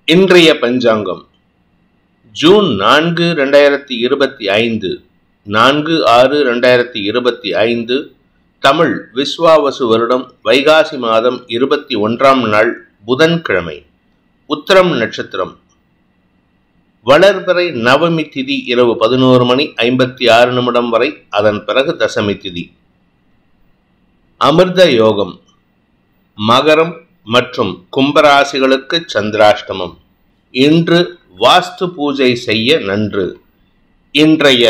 இன்றைய பஞ்சாங்கம் ஜூன் 4, 2025 4/6/2025 தமிழ் விஸ்வாவசு வருடம் வைகாசி மாதம் 21ஆம் நாள் புதன்கிழமை. உத்திரம் நட்சத்திரம். வளர்பிறை நவமி திதி இரவு 11:56 வரை, அதன் பிறகு தசமி திதி. அமிர்த யோகம். மகரம் மற்றும் கும்பராசிகளுக்கு சந்திராஷ்டமம். இன்று வாஸ்து பூஜை செய்ய நன்று. இன்றைய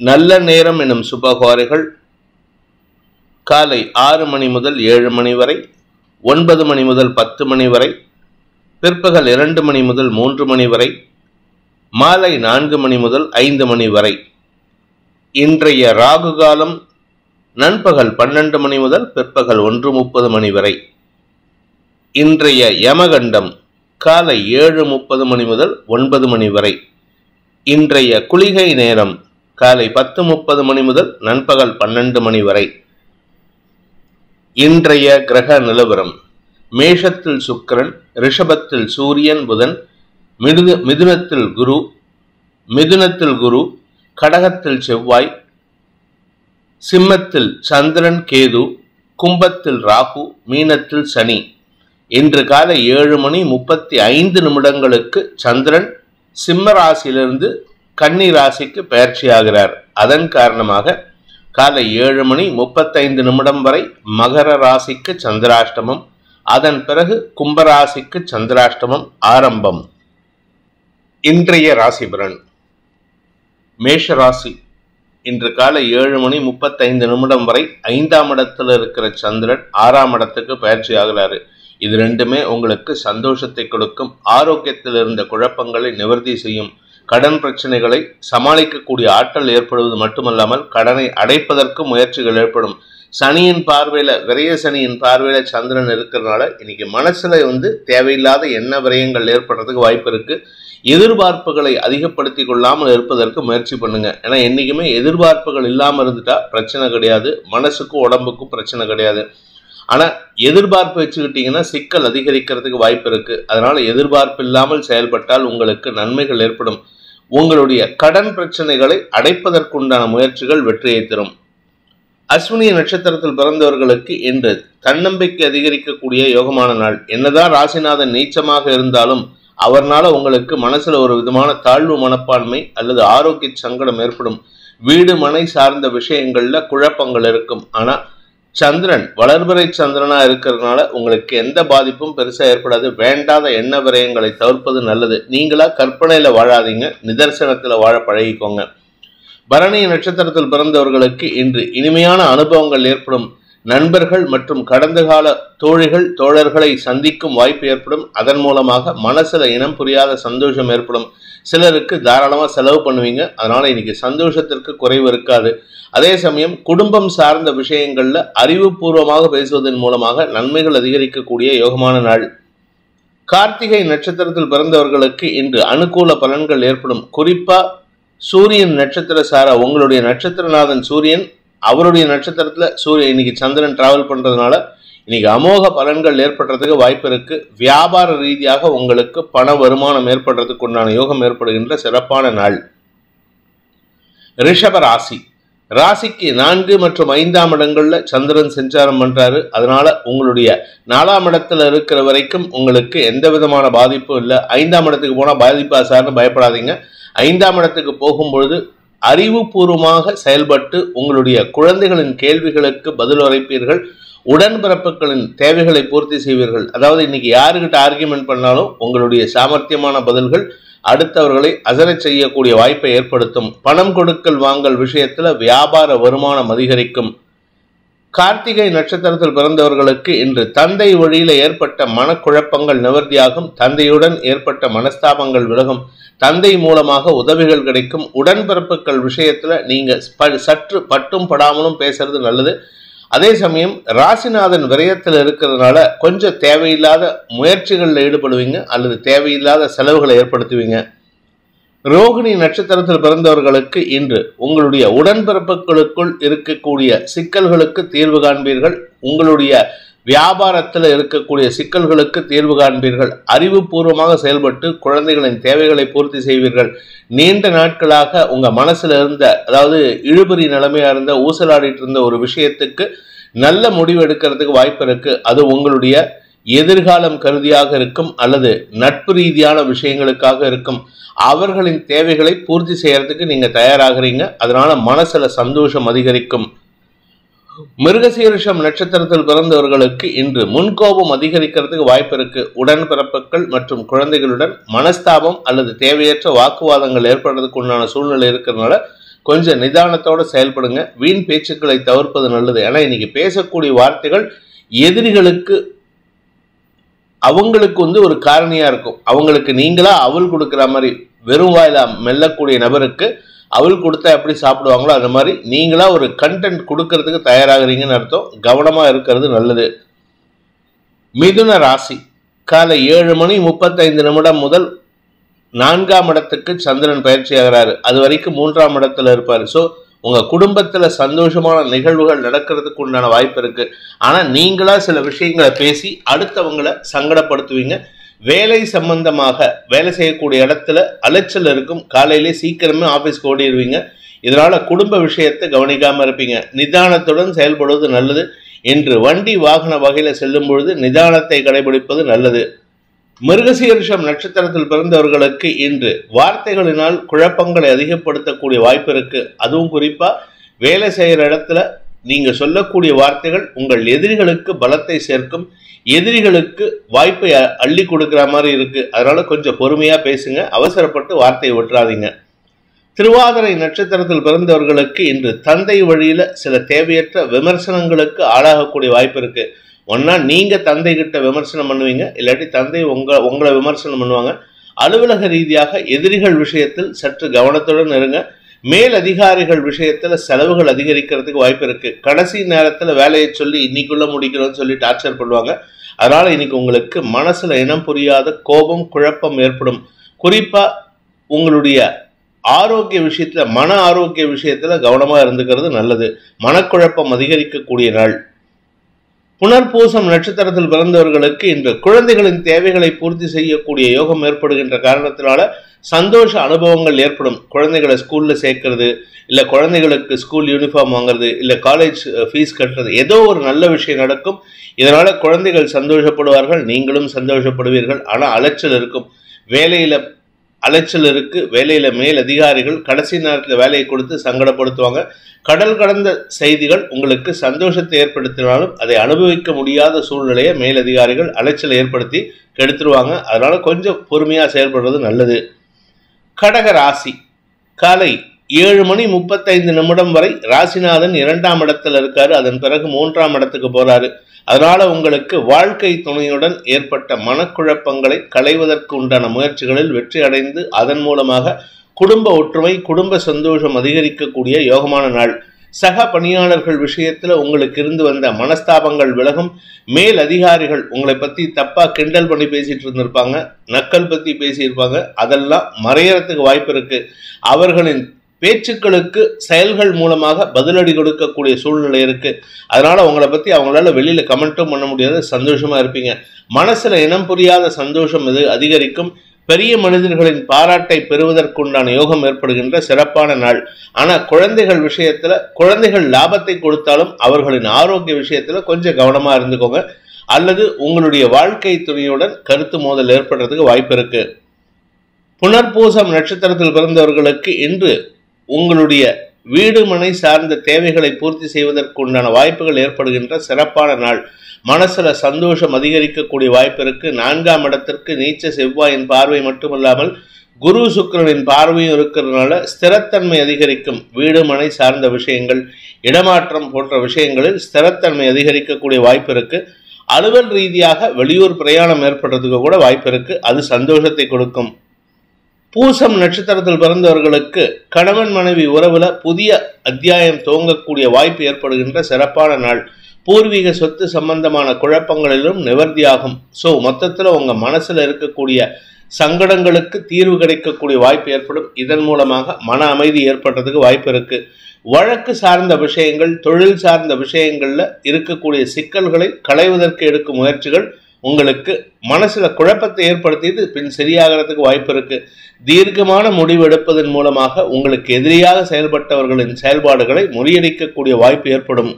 நல்ல நேரம் எனும் சுபகோரைகள் காலை 6 மணி முதல் 7 மணி வரை, 9 மணி முதல் 10 மணி வரை, பிற்பகல் 2 மணி முதல் 3 மணி வரை, மாலை 4 மணி முதல் 5 மணி வரை. இன்றைய ராகு காலம் நண்பகல் 12 மணி முதல் பிற்பகல் 1:30 மணி வரை. இன்றைய யமகண்டம் காலை 7:30 மணி முதல் 9 மணி வரை. இன்றைய குளிகை நேரம் காலை 10:30 மணி முதல் நண்பகல் 12 மணி வரை. இன்றைய கிரக நிலவரம்: மேஷத்தில் சுக்கிரன், ரிஷபத்தில் சூரியன் புதன், மிதுனத்தில் குரு, கடகத்தில் செவ்வாய், சிம்மத்தில் சந்திரன் கேது, கும்பத்தில் ராகு, மீனத்தில் சனி. இன்று காலை 7:35 சந்திரன் சிம்ம ராசியிலிருந்து கன்னி ராசிக்கு பெயர்ச்சியாகிறார். அதன் காரணமாக காலை 7:35 வரை மகர ராசிக்கு சந்திராஷ்டமம், அதன் பிறகு கும்பராசிக்கு சந்திராஷ்டமம் ஆரம்பம். இன்றைய ராசி பலன். மேஷ ராசி. இன்று காலை 7:35 வரை 5ஆம் இடத்தில் இருக்கிற சந்திரன் 6ஆம் இடத்துக்கு பயிற்சி ஆகிறாரு. இது ரெண்டுமே உங்களுக்கு சந்தோஷத்தை கொடுக்கும். ஆரோக்கியத்தில் இருந்த குழப்பங்களை நிவர்த்தி செய்யும். கடன் பிரச்சனைகளை சமாளிக்கக்கூடிய ஆற்றல் ஏற்படுவது மட்டுமல்லாமல் கடனை அடைப்பதற்கு முயற்சிகள் ஏற்படும். சனியின் பார்வையில, விரய சனியின் பார்வையில சந்திரன் இருக்கிறதுனால இன்னைக்கு மனசுல தேவையில்லாத எண்ண விரயங்கள் ஏற்படுறதுக்கு வாய்ப்பு இருக்கு. எதிர்பார்ப்புகளை அதிகப்படுத்தி கொள்ளாமல் இருப்பதற்கு முயற்சி பண்ணுங்க. ஏன்னா என்னைக்குமே எதிர்பார்ப்புகள் இல்லாமல் இருந்துட்டா பிரச்சனை கிடையாது, மனசுக்கும் உடம்புக்கும் பிரச்சனை கிடையாது. ஆனா எதிர்பார்ப்பு வச்சுக்கிட்டீங்கன்னா சிக்கல் அதிகரிக்கிறதுக்கு வாய்ப்பு இருக்கு. அதனால எதிர்பார்ப்பு இல்லாமல் செயல்பட்டால் உங்களுக்கு நன்மைகள் ஏற்படும். உங்களுடைய கடன் பிரச்சனைகளை அடைப்பதற்குண்டான முயற்சிகள் வெற்றியை தரும். அஸ்வினி நட்சத்திரத்தில் பிறந்தவர்களுக்கு இன்று தன்னம்பிக்கை அதிகரிக்கக்கூடிய யோகமான நாள். என்னதான் ராசிநாதன் நீச்சமாக இருந்தாலும் அவர்னால உங்களுக்கு மனசுல ஒரு விதமான தாழ்வு மனப்பான்மை அல்லது ஆரோக்கிய சங்கடம் ஏற்படும். வீடு மனை சார்ந்த விஷயங்கள்ல குழப்பங்கள் இருக்கும். ஆனா சந்திரன் வளர்பிறை சந்திரனா இருக்கிறதுனால உங்களுக்கு எந்த பாதிப்பும் பெருசா ஏற்படாது. வேண்டாத எண்ண விரயங்களை தவிர்ப்பது நல்லது. நீங்களா கற்பனையில வாழாதீங்க, நிதர்சனத்துல வாழ பழகிக்கோங்க. பரணி நட்சத்திரத்தில் பிறந்தவர்களுக்கு இன்று இனிமையான அனுபவங்கள் ஏற்படும். நண்பர்கள் மற்றும் கடந்த கால தோழர்களை சந்திக்கும் வாய்ப்பு ஏற்படும். அதன் மூலமாக மனசுல இனம் புரியாத சந்தோஷம் ஏற்படும். சிலருக்கு தாராளமா செலவு பண்ணுவீங்க. அதனால இன்னைக்கு சந்தோஷத்திற்கு குறைவு இருக்காது. அதே சமயம் குடும்பம் சார்ந்த விஷயங்கள்ல அறிவுபூர்வமாக பேசுவதன் மூலமாக நன்மைகள் அதிகரிக்கக்கூடிய யோகமான நாள். கார்த்திகை நட்சத்திரத்தில் பிறந்தவர்களுக்கு இன்று அனுகூல பலன்கள் ஏற்படும். குறிப்பா சூரியன் நட்சத்திர சார உங்களுடைய நட்சத்திரநாதன் சூரியன், அவருடைய நட்சத்திரத்துல சூரியன் இன்னைக்கு சந்திரன் டிராவல் பண்றதுனால இன்னைக்கு அமோக பலன்கள் ஏற்படுறதுக்கு வாய்ப்பு இருக்கு. வியாபார ரீதியாக உங்களுக்கு பண வருமானம் ஏற்படுறதுக்கு உண்டான யோகம் ஏற்படுகின்ற சிறப்பான நாள். ரிஷப ராசி. ராசிக்கு 4 மற்றும் 5ஆம் இடங்கள்ல சந்திரன் சஞ்சாரம் பண்றாரு. அதனால உங்களுடைய 4ஆம் இடத்துல இருக்கிற வரைக்கும் உங்களுக்கு எந்த விதமான பாதிப்பும் இல்லை. 5ஆம் இடத்துக்கு போனா பாதிப்பா சார்னு பயப்படாதீங்க. 5ஆம் இடத்துக்கு போகும்பொழுது அறிவுபூர்வமாக செயல்பட்டு உங்களுடைய குழந்தைகளின் கேள்விகளுக்கு பதில் உரைப்பீர்கள். உடன்பிறப்புகளின் தேவைகளை பூர்த்தி செய்வீர்கள். அதாவது இன்னைக்கு யாருக்கிட்ட ஆர்கியூமெண்ட் பண்ணாலும் உங்களுடைய சாமர்த்தியமான பதில்கள் அடுத்தவர்களை அசரச் செய்யக்கூடிய வாய்ப்பை ஏற்படுத்தும். பணம் கொடுக்கல் வாங்கல் விஷயத்துல வியாபார வருமானம் அதிகரிக்கும். கார்த்திகை நட்சத்திரத்தில் பிறந்தவர்களுக்கு இன்று தந்தை வழியில ஏற்பட்ட மனக்குழப்பங்கள் நிவர்த்தியாகும். தந்தையுடன் ஏற்பட்ட மனஸ்தாபங்கள் விலகும். தந்தை மூலமாக உதவிகள் கிடைக்கும். உடன்பிறப்புகள் விஷயத்துல நீங்க சற்று பட்டும் படாமலும் பேசுறது நல்லது. அதே சமயம் ராசிநாதன் விரயத்தில் இருக்கிறதுனால கொஞ்சம் தேவையில்லாத முயற்சிகளில் ஈடுபடுவீங்க அல்லது தேவையில்லாத செலவுகளை ஏற்படுத்துவீங்க. ரோகிணி நட்சத்திரத்தில் பிறந்தவர்களுக்கு இன்று உங்களுடைய உடன்பிறப்புகளுக்குள் இருக்கக்கூடிய சிக்கல்களுக்கு தீர்வு காண்பீர்கள். உங்களுடைய வியாபாரத்தில் இருக்கக்கூடிய சிக்கல்களுக்கு தீர்வு காண்பீர்கள். அறிவுபூர்வமாக செயல்பட்டு குழந்தைகளின் தேவைகளை பூர்த்தி செய்வீர்கள். நீண்ட நாட்களாக உங்க மனசுல இருந்த, அதாவது இழுபறி நிலைமையா இருந்த, ஊசலாடிட்டு இருந்த ஒரு விஷயத்துக்கு நல்ல முடிவு எடுக்கிறதுக்கு வாய்ப்பு இருக்கு. அது உங்களுடைய எதிர்காலம் கருதியாக இருக்கும் அல்லது நட்பு ரீதியான விஷயங்களுக்காக இருக்கும். அவர்களின் தேவைகளை பூர்த்தி செய்யறதுக்கு நீங்க தயாராகிறீங்க. அதனால மனசுல சந்தோஷம் அதிகரிக்கும். மிருகசீரிஷம் நட்சத்திரத்தில் பிறந்தவர்களுக்கு இன்று முன்கோபம் அதிகரிக்கிறதுக்கு வாய்ப்பு இருக்கு. உடன்பிறப்புகள் மற்றும் குழந்தைகளுடன் மனஸ்தாபம் அல்லது தேவையற்ற வாக்குவாதங்கள் ஏற்படுறதுக்கு உண்டான சூழ்நிலை இருக்கிறதுனால கொஞ்சம் நிதானத்தோடு செயல்படுங்க. வீண் பேச்சுக்களை தவிர்ப்பது நல்லது. ஏன்னா இன்னைக்கு பேசக்கூடிய வார்த்தைகள் எதிரிகளுக்கு அவங்களுக்கு ஒரு காரணியா இருக்கும். அவங்களுக்கு நீங்களா அவள் கொடுக்குற மாதிரி, வெறும் வாயில மெல்லக்கூடிய நபருக்கு அவள் கொடுத்தா எப்படி சாப்பிடுவாங்களோ அந்த மாதிரி நீங்களா ஒரு கண்டென்ட் கொடுக்கறதுக்கு தயாராகிறீங்கன்னு அர்த்தம். கவனமா இருக்கிறது நல்லது. மிதுன ராசி காலை 7:35 முதல் 4ஆம் இடத்துக்கு சந்திரன் பயிற்சி ஆகிறாரு. அது வரைக்கும் 3ஆம் இடத்துல இருப்பாரு. ஸோ உங்க குடும்பத்துல சந்தோஷமான நிகழ்வுகள் நடக்கிறதுக்கு உண்டான வாய்ப்பு இருக்கு. ஆனா நீங்களா சில விஷயங்களை பேசி அடுத்தவங்களை சங்கடப்படுத்துவீங்க. வேலை சம்பந்தமாக வேலை செய்யக்கூடிய இடத்துல அலைச்சல் இருக்கும். காலையிலே சீக்கிரமே ஆபீஸ்க்கு ஓடிடுவீங்க. இதனால குடும்ப விஷயத்தை கவனிக்காம இருப்பீங்க. நிதானத்துடன் செயல்படுவது நல்லது. இன்று வண்டி வாகன வகையில செல்லும் பொழுது நிதானத்தை கடைபிடிப்பது நல்லது. மிருகசீரிஷம் நட்சத்திரத்தில் பிறந்தவர்களுக்கு இன்று வார்த்தைகளினால் குழப்பங்களை அதிகப்படுத்தக்கூடிய வாய்ப்பு இருக்கு. அதுவும் குறிப்பா வேலை செய்யற இடத்துல நீங்க சொல்லக்கூடிய வார்த்தைகள் உங்கள் எதிரிகளுக்கு பலத்தை சேர்க்கும். எதிரிகளுக்கு வாய்ப்பை அள்ளி கொடுக்கிற மாதிரி இருக்கு. அதனால கொஞ்சம் பொறுமையா பேசுங்க. அவசரப்பட்டு வார்த்தையை விட்டுறாதீங்க. திருவாதிரை நட்சத்திரத்தில் பிறந்தவர்களுக்கு இன்று தந்தை வழியில சில தேவையற்ற விமர்சனங்களுக்கு ஆளாகக்கூடிய வாய்ப்பு இருக்கு. ஒன்னா நீங்க தந்தை கிட்ட விமர்சனம் பண்ணுவீங்க, இல்லாட்டி தந்தை உங்களை விமர்சனம் பண்ணுவாங்க. அலுவலக ரீதியாக எதிரிகள் விஷயத்தில் சற்று கவனத்துடன் இருங்க. மேல் அதிகாரிகள் விஷயத்துல செலவுகள் அதிகரிக்கிறதுக்கு வாய்ப்பு இருக்கு. கடைசி நேரத்துல வேலையை சொல்லி இன்னைக்குள்ள முடிக்கணும்னு சொல்லி டார்ச்சர் பண்ணுவாங்க. அதனால இன்னைக்கு உங்களுக்கு மனசுல இனம் புரியாத கோபம், குழப்பம் ஏற்படும். குறிப்பா உங்களுடைய ஆரோக்கிய விஷயத்துல, மன ஆரோக்கிய விஷயத்துல கவனமா இருந்துக்கிறது நல்லது. மனக்குழப்பம் அதிகரிக்கக்கூடிய நாள். புனர்பூசம் நட்சத்திரத்தில் பிறந்தவர்களுக்கு இன்று குழந்தைகளின் தேவைகளை பூர்த்தி செய்யக்கூடிய யோகம் ஏற்படுகின்ற காரணத்தினால சந்தோஷ அனுபவங்கள் ஏற்படும். குழந்தைகளை ஸ்கூல்ல சேர்க்கறது, இல்ல குழந்தைகளுக்கு ஸ்கூல் யூனிஃபார்ம் வாங்குறது, இல்ல காலேஜ் ஃபீஸ் கட்டுறது, ஏதோ ஒரு நல்ல விஷயம் நடக்கும். இதனால குழந்தைகள் சந்தோஷப்படுவார்கள், நீங்களும் சந்தோஷப்படுவீர்கள். ஆனா அலைச்சல் இருக்கும். வேலையில அலைச்சல் இருக்கு. வேலையில மேல் அதிகாரிகள் கடைசி நேரத்தில் வேலையை கொடுத்து சங்கடப்படுத்துவாங்க. கடல் கடந்த செய்திகள் உங்களுக்கு சந்தோஷத்தை ஏற்படுத்தினாலும் அதை அனுபவிக்க முடியாத சூழ்நிலையை மேலதிகாரிகள் அலைச்சலை ஏற்படுத்தி கெடுத்துருவாங்க. அதனால கொஞ்சம் பொறுமையா செயல்படுறது நல்லது. கடக ராசி காலை 7:35 வரை ராசிநாதன் 2ஆம் இடத்துல இருக்காரு. அதன் பிறகு 3ஆம் இடத்துக்கு போறாரு. அதனால உங்களுக்கு வாழ்க்கை துணையுடன் ஏற்பட்ட மனக்குழப்பங்களை களைவதற்கு உண்டான முயற்சிகளில் வெற்றி அடைந்து அதன் மூலமாக குடும்ப ஒற்றுமை, குடும்ப சந்தோஷம் அதிகரிக்கக்கூடிய யோகமான நாள். சக பணியாளர்கள் விஷயத்துல உங்களுக்கு இருந்து வந்த மனஸ்தாபங்கள் விலகும். மேல் அதிகாரிகள் உங்களை பத்தி தப்பா கிண்டல் பண்ணி பேசிட்டு இருந்திருப்பாங்க, நக்கல் பத்தி பேசியிருப்பாங்க. அதெல்லாம் மறையறதுக்கு வாய்ப்பு இருக்கு. அவர்களின் பேச்சுக்களுக்கு செயல்கள் மூலமாக பதிலடி கொடுக்கக்கூடிய சூழ்நிலை இருக்கு. அதனால உங்களை பத்தி அவங்களால வெளியில கமெண்ட்டும் பண்ண முடியாது. சந்தோஷமா இருப்பீங்க. மனசுல இனம் புரியாத சந்தோஷம் இது அதிகரிக்கும். பெரிய மனிதர்களின் பாராட்டை பெறுவதற்குண்டான யோகம் ஏற்படுகின்ற சிறப்பான நாள். ஆனா குழந்தைகள் விஷயத்துல, குழந்தைகள் லாபத்தை கொடுத்தாலும் அவர்களின் ஆரோக்கிய விஷயத்துல கொஞ்சம் கவனமா இருந்துக்கோங்க. அல்லது உங்களுடைய வாழ்க்கை துணையுடன் கருத்து மோதல் ஏற்படுறதுக்கு வாய்ப்பு இருக்கு. புனர்பூசம் நட்சத்திரத்தில் பிறந்தவர்களுக்கு இன்று உங்களுடைய வீடு மனை சார்ந்த தேவைகளை பூர்த்தி செய்வதற்கு உண்டான வாய்ப்புகள் ஏற்படுகின்ற சிறப்பான நாள். மனசுல சந்தோஷம் அதிகரிக்கக்கூடிய வாய்ப்பு இருக்கு. 4ஆம் இடத்திற்கு நீச்ச செவ்வாயின் பார்வை மட்டுமல்லாமல் குரு சுக்கிரனின் பார்வையும் இருக்கிறதுனால ஸ்திரத்தன்மை அதிகரிக்கும். வீடு மனை சார்ந்த விஷயங்கள், இடமாற்றம் போன்ற விஷயங்களில் ஸ்திரத்தன்மை அதிகரிக்கக்கூடிய வாய்ப்பு இருக்கு. அலுவல் ரீதியாக வெளியூர் பிரயாணம் ஏற்படுறதுக்கு கூட வாய்ப்பு இருக்கு. அது சந்தோஷத்தை கொடுக்கும். பூசம் நட்சத்திரத்தில் பிறந்தவர்களுக்கு கணவன் மனைவி உறவுல புதிய அத்தியாயம் துவங்கக்கூடிய வாய்ப்பு ஏற்படுகின்ற சிறப்பான நாள். பூர்வீக சொத்து சம்பந்தமான குழப்பங்களிலும் நிவர்த்தியாகும். ஸோ மொத்தத்தில் உங்க மனசுல இருக்கக்கூடிய சங்கடங்களுக்கு தீர்வு கிடைக்கக்கூடிய வாய்ப்பு ஏற்படும். இதன் மூலமாக மன அமைதி ஏற்படுறதுக்கு வாய்ப்பு இருக்கு. வழக்கு சார்ந்த விஷயங்கள், தொழில் சார்ந்த விஷயங்கள்ல இருக்கக்கூடிய சிக்கல்களை களைவதற்கு எடுக்கும் முயற்சிகள் உங்களுக்கு மனசுல குழப்பத்தை ஏற்படுத்திட்டு பின் சரியாகிறதுக்கு வாய்ப்பு இருக்கு. தீர்க்கமான முடிவு எடுப்பதன் மூலமாக உங்களுக்கு எதிரியாக செயல்பட்டவர்களின் செயல்பாடுகளை முறியடிக்கக்கூடிய வாய்ப்பு ஏற்படும்.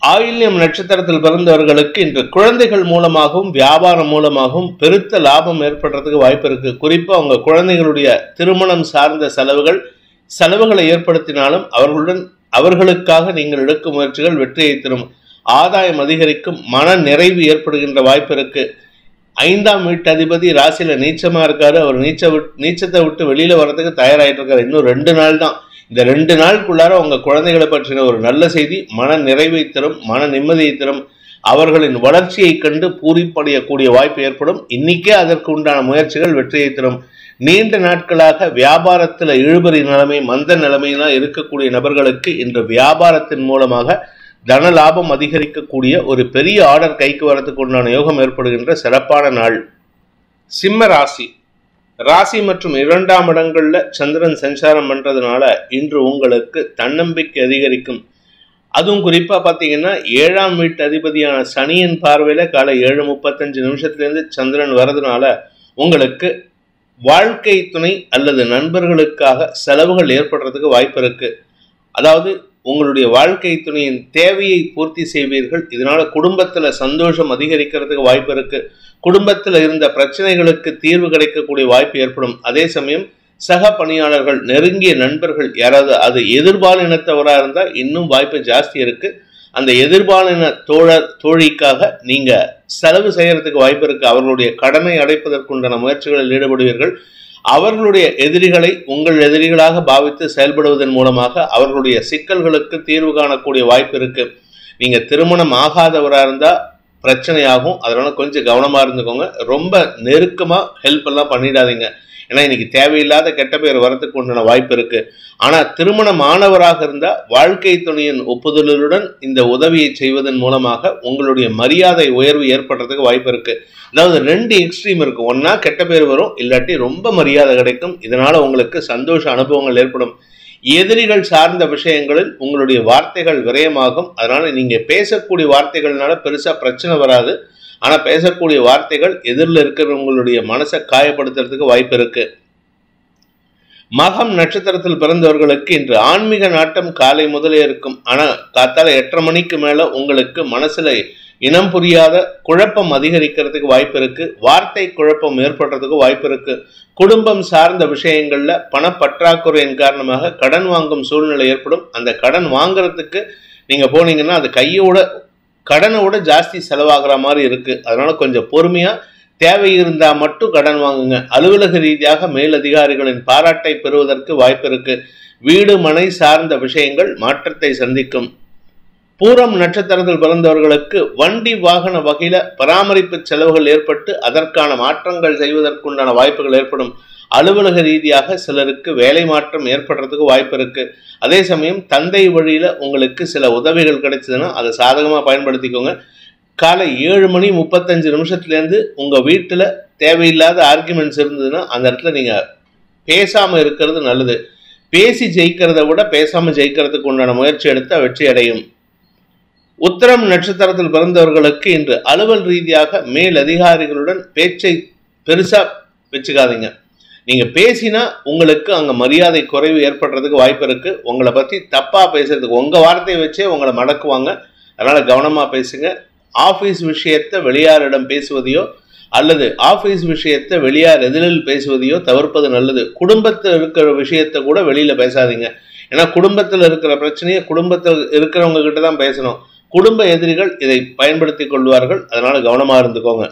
ஆயில்யம் நட்சத்திரத்தில் பிறந்தவர்களுக்கு இன்று குழந்தைகள் மூலமாகவும் வியாபாரம் மூலமாகவும் பெருத்த லாபம் ஏற்படுறதுக்கு வாய்ப்பு இருக்கு. குறிப்பா உங்க குழந்தைகளுடைய திருமணம் சார்ந்த செலவுகளை ஏற்படுத்தினாலும் அவர்களுக்காக நீங்கள் எடுக்கும் முயற்சிகள் வெற்றியை தரும். ஆதாயம் அதிகரிக்கும், மன நிறைவு ஏற்படுகின்ற வாய்ப்பு இருக்கு. 5ஆம் வீட்டு அதிபதி ராசியில நீச்சமா இருக்காரு. அவர் நீச்சத்தை விட்டு வெளியில வர்றதுக்கு தயாராகிட்டு இருக்காரு. இன்னும் 2 நாள் தான். இந்த 2 நாளுக்குள்ளார உங்க குழந்தைகளை பற்றின ஒரு நல்ல செய்தி மன நிறைவை தரும், மன நிம்மதியை தரும். அவர்களின் வளர்ச்சியை கண்டு பூரிப்படையக்கூடிய வாய்ப்பு ஏற்படும். இன்னைக்கே அதற்கு உண்டான முயற்சிகள் வெற்றியை தரும். நீண்ட நாட்களாக வியாபாரத்தில் இழுபறி நிலைமை, மந்த நிலைமையெல்லாம் இருக்கக்கூடிய நபர்களுக்கு இன்று வியாபாரத்தின் மூலமாக தன லாபம் அதிகரிக்கக்கூடிய ஒரு பெரிய ஆர்டர் கைக்கு வரத்துக்கு உண்டான யோகம் ஏற்படுகின்ற சிறப்பான நாள். சிம்ம ராசி மற்றும் 2ஆம் இடங்கள்ல சந்திரன் சஞ்சாரம் பண்றதுனால இன்று உங்களுக்கு தன்னம்பிக்கை அதிகரிக்கும். அதுவும் குறிப்பா பாத்தீங்கன்னா 7ஆம் வீட்டு அதிபதியான சனியின் பார்வையில காலை 7:35 சந்திரன் வர்றதுனால உங்களுக்கு வாழ்க்கை துணை அல்லது நண்பர்களுக்காக செலவுகள் ஏற்படுறதுக்கு வாய்ப்பு இருக்கு. அதாவது உங்களுடைய வாழ்க்கை துணையின் தேவையை பூர்த்தி செய்வீர்கள். இதனால குடும்பத்துல சந்தோஷம் அதிகரிக்கிறதுக்கு வாய்ப்பு இருக்கு. குடும்பத்துல இருந்த பிரச்சனைகளுக்கு தீர்வு கிடைக்கக்கூடிய வாய்ப்பு ஏற்படும். அதே சமயம் சக பணியாளர்கள், நெருங்கிய நண்பர்கள் யாராவது அது எதிர்பாலினத்தவரா இருந்தா இன்னும் வாய்ப்பு ஜாஸ்தி இருக்கு. அந்த எதிர்பாலின தோழிக்காக நீங்க செலவு செய்யறதுக்கு வாய்ப்பு இருக்கு. அவர்களுடைய கடனை அடைப்பதற்குண்டான முயற்சிகளில் ஈடுபடுவீர்கள். அவர்களுடைய எதிரிகளை உங்கள் எதிரிகளாக பாவித்து செயல்படுவதன் மூலமாக அவர்களுடைய சிக்கல்களுக்கு தீர்வு காணக்கூடிய வாய்ப்பு இருக்கு. நீங்க திருமணம் ஆகாதவராக இருந்தா பிரச்சனையாகும். அதனால கொஞ்சம் கவனமா இருந்துக்கோங்க. ரொம்ப நெருக்கமா ஹெல்ப் எல்லாம் பண்ணிடாதீங்க. ஏன்னா இன்னைக்கு தேவையில்லாத கெட்ட பெயர் வரத்துக்கு உண்டான வாய்ப்பு இருக்கு. ஆனா திருமணம் ஆனவராக இருந்தா வாழ்க்கை துணையின் ஒப்புதலுடன் இந்த உதவியை செய்வதன் மூலமாக உங்களுடைய மரியாதை உயர்வு ஏற்படுறதுக்கு வாய்ப்பு இருக்கு. அதாவது 2 எக்ஸ்ட்ரீம் இருக்கு. ஒன்னா கெட்ட பேர் வரும், இல்லாட்டி ரொம்ப மரியாதை கிடைக்கும். இதனால உங்களுக்கு சந்தோஷ அனுபவங்கள் ஏற்படும். எதிரிகள் சார்ந்த விஷயங்களில் உங்களுடைய வார்த்தைகள் விரயமாகும். அதனால நீங்க பேசக்கூடிய வார்த்தைகள்னால பெருசா பிரச்சனை வராது. ஆனா பேசக்கூடிய வார்த்தைகள் எதிரில் இருக்கிறவங்களுடைய மனசை காயப்படுத்துறதுக்கு வாய்ப்பு இருக்கு. மகம் நட்சத்திரத்தில் பிறந்தவர்களுக்கு இன்று ஆன்மீக நாட்டம் காலை முதலே இருக்கும். ஆனா காத்தால 8:30 மணிக்கு மேல உங்களுக்கு மனசுல இனம் புரியாத குழப்பம் அதிகரிக்கிறதுக்கு வாய்ப்பு இருக்கு. வார்த்தை குழப்பம் ஏற்படுறதுக்கு வாய்ப்பு இருக்கு. குடும்பம் சார்ந்த விஷயங்கள்ல பணப்பற்றாக்குறையின் காரணமாக கடன் வாங்கும் சூழ்நிலை ஏற்படும். அந்த கடன் வாங்குறதுக்கு நீங்க போனீங்கன்னா அது கடனை விட ஜாஸ்தி செலவாகிற மாதிரி இருக்கு. அதனால கொஞ்சம் பொறுமையா, தேவை இருந்தா மட்டும் கடன் வாங்குங்க. அலுவலக ரீதியாக மேலதிகாரிகளின் பாராட்டை பெறுவதற்கு வாய்ப்பு இருக்கு. வீடு மனை சார்ந்த விஷயங்கள் மாற்றத்தை சந்திக்கும். பூரம் நட்சத்திரத்தில் பிறந்தவர்களுக்கு வண்டி வாகன வகையில பராமரிப்பு செலவுகள் ஏற்பட்டு அதற்கான மாற்றங்கள் செய்வதற்குண்டான வாய்ப்புகள் ஏற்படும். அலுவலக ரீதியாக சிலருக்கு வேலை மாற்றம் ஏற்படுறதுக்கு வாய்ப்பு இருக்கு. அதே சமயம் தந்தை வழியில உங்களுக்கு சில உதவிகள் கிடைச்சதுன்னா அதை சாதகமா பயன்படுத்திக்கோங்க. காலை 7:35 உங்க வீட்டுல தேவையில்லாத ஆர்குமெண்ட்ஸ் இருந்ததுன்னா அந்த இடத்துல நீங்க பேசாம இருக்கிறது நல்லது. பேசி ஜெயிக்கிறத விட பேசாம ஜெயிக்கிறதுக்கு உண்டான முயற்சி எடுத்தா வெற்றி அடையும். உத்திரம் நட்சத்திரத்தில் பிறந்தவர்களுக்கு இன்று அலுவல் ரீதியாக மேல் அதிகாரிகளுடன் பேச்சை பெருசா வச்சுக்காதீங்க. நீங்க பேசினா உங்களுக்கு அங்க மரியாதை குறைவு ஏற்படுறதுக்கு வாய்ப்பு இருக்கு. உங்களை பத்தி தப்பா பேசுறதுக்கு உங்க வார்த்தையை வச்சே உங்களை மடக்குவாங்க. அதனால கவனமா பேசுங்க. ஆபீஸ் விஷயத்தை வெளியாரிடம் பேசுவதையோ அல்லது ஆபீஸ் விஷயத்தை வெளியார் எதிரில் பேசுவதையோ தவிர்ப்பது நல்லது. குடும்பத்தில் இருக்கிற விஷயத்தை கூட வெளியில பேசாதீங்க. ஏன்னா குடும்பத்தில் இருக்கிற பிரச்சனையை குடும்பத்தில் இருக்கிறவங்க கிட்ட தான் பேசணும். குடும்ப எதிரிகள் இதை பயன்படுத்தி கொள்வார்கள். அதனால கவனமா இருந்துக்கோங்க.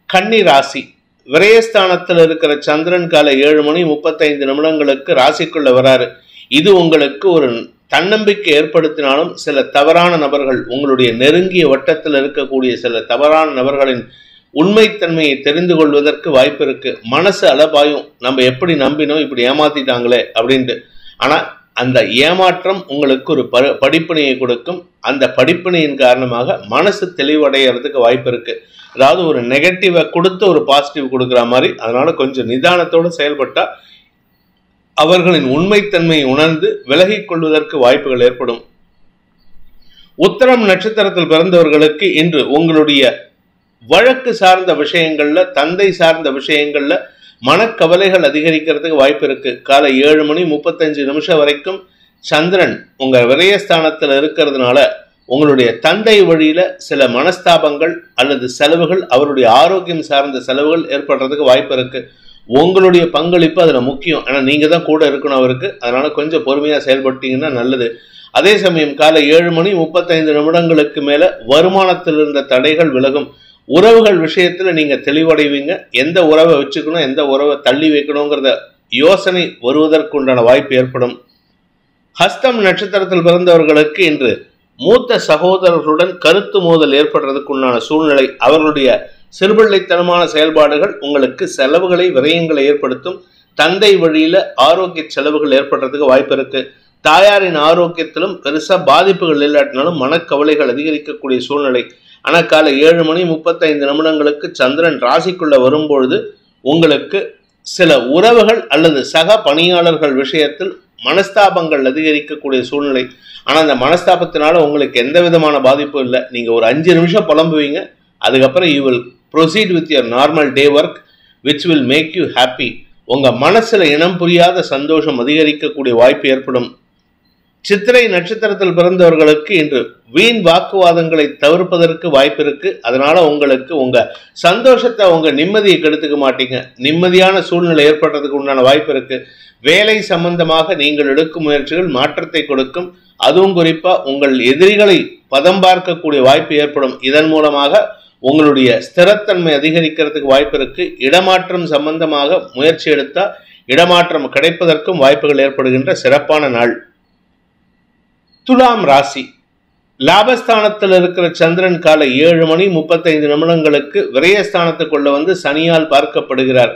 கன்னி ராசி. விரயஸ்தானத்தில் இருக்கிற சந்திரன் காலை 7:35 ராசிக்குள்ள வராரு. இது உங்களுக்கு ஒரு தன்னம்பிக்கை ஏற்படுத்தினாலும் சில தவறான நபர்கள், உங்களுடைய நெருங்கிய வட்டத்தில் இருக்கக்கூடிய சில தவறான நபர்களின் உண்மைத்தன்மையை தெரிந்து கொள்வதற்கு வாய்ப்பு இருக்கு. மனசு அலபாயும், நம்ம எப்படி நம்பினோம், இப்படி ஏமாத்திட்டாங்களே அப்படின்ட்டு. ஆனா அந்த ஏமாற்றம் உங்களுக்கு ஒரு படிப்பினையை கொடுக்கும். அந்த படிப்பினையின் காரணமாக மனசு தெளிவடைகிறதுக்கு வாய்ப்பு இருக்கு. அதாவது ஒரு நெகட்டிவை கொடுத்து ஒரு பாசிட்டிவ் கொடுக்குற மாதிரி. அதனால கொஞ்சம் நிதானத்தோடு செயல்பட்டா அவர்களின் உண்மைத்தன்மையை உணர்ந்து விலகிக் கொள்வதற்கு வாய்ப்புகள் ஏற்படும். உத்திரம் நட்சத்திரத்தில் பிறந்தவர்களுக்கு இன்று உங்களுடைய வழக்கு சார்ந்த விஷயங்கள்ல, தந்தை சார்ந்த விஷயங்கள்ல மனக்கவலைகள் அதிகரிக்கிறதுக்கு வாய்ப்பு இருக்கு. காலை 7:35 வரைக்கும் சந்திரன் உங்க விரயஸ்தானத்தில் இருக்கிறதுனால உங்களுடைய தந்தை வழியில சில மனஸ்தாபங்கள் அல்லது செலவுகள், அவருடைய ஆரோக்கியம் சார்ந்த செலவுகள் ஏற்படுறதுக்கு வாய்ப்பு இருக்கு. உங்களுடைய பங்களிப்பு அதுல முக்கியம். ஆனா நீங்க தான் கூட இருக்கணும் அவருக்கு. அதனால கொஞ்சம் பொறுமையா செயல்பட்டீங்கன்னா நல்லது. அதே சமயம் காலை 7:35 மேல வருமானத்தில் இருந்த தடைகள் விலகும். உறவுகள் விஷயத்துல நீங்க தெளிவடைவீங்க. எந்த உறவை வச்சுக்கணும், எந்த உறவை தள்ளி வைக்கணுங்கிறத யோசனை வருவதற்குண்டான வாய்ப்பு ஏற்படும். ஹஸ்தம் நட்சத்திரத்தில் பிறந்தவர்களுக்கு இன்று மூத்த சகோதரர்களுடன் கருத்து மோதல் ஏற்படுறதுக்கு உண்டான சூழ்நிலை. அவர்களுடைய சிறுபிள்ளைத்தனமான செயல்பாடுகள் உங்களுக்கு செலவுகளை, விரயங்களை ஏற்படுத்தும். தந்தை வழியில ஆரோக்கிய செலவுகள் ஏற்படுறதுக்கு வாய்ப்பு இருக்கு. தாயாரின் ஆரோக்கியத்திலும் பெருசா பாதிப்புகள் இல்லாட்டினாலும் மனக்கவலைகள் அதிகரிக்கக்கூடிய சூழ்நிலை. ஆனா காலை 7:35 சந்திரன் ராசிக்குள்ள வரும்பொழுது உங்களுக்கு சில உறவுகள் அல்லது சக பணியாளர்கள் விஷயத்தில் மனஸ்தாபங்கள் அதிகரிக்கக்கூடிய சூழ்நிலை. ஆனா அந்த மனஸ்தாபத்தினால உங்களுக்கு எந்த விதமான பாதிப்பும் இல்லை. நீங்க ஒரு 5 நிமிஷம் புலம்புவீங்க. அதுக்கப்புறம் you will proceed with your normal day work which will make you happy. உங்க மனசுல இனம் புரியாத சந்தோஷம் அதிகரிக்கக்கூடிய வாய்ப்பு ஏற்படும். சித்திரை நட்சத்திரத்தில் பிறந்தவர்களுக்கு இன்று வீண் வாக்குவாதங்களை தவிர்ப்பதற்கு வாய்ப்பு இருக்கு. அதனால உங்களுக்கு உங்க சந்தோஷத்தை, உங்க நிம்மதியை கெடுத்துக்க மாட்டீங்க. நிம்மதியான சூழ்நிலை ஏற்படுறதுக்கு உண்டான வாய்ப்பு இருக்கு. வேலை சம்பந்தமாக நீங்கள் எடுக்கும் முயற்சிகள் மாற்றத்தை கொடுக்கும். அதுவும் குறிப்பா உங்கள் எதிரிகளை பதம் பார்க்கக்கூடிய வாய்ப்பு ஏற்படும். இதன் மூலமாக உங்களுடைய ஸ்திரத்தன்மை அதிகரிக்கிறதுக்கு வாய்ப்பு இருக்கு. இடமாற்றம் சம்பந்தமாக முயற்சி எடுத்தா இடமாற்றம் கிடைப்பதற்கும் வாய்ப்புகள் ஏற்படுகின்ற சிறப்பான நாள். துலாம் ராசி. லாபஸ்தானத்தில் இருக்கிற சந்திரன் காலை 7:35 விரயஸ்தானத்துக்குள்ள வந்து சனியால் பார்க்கப்படுகிறார்.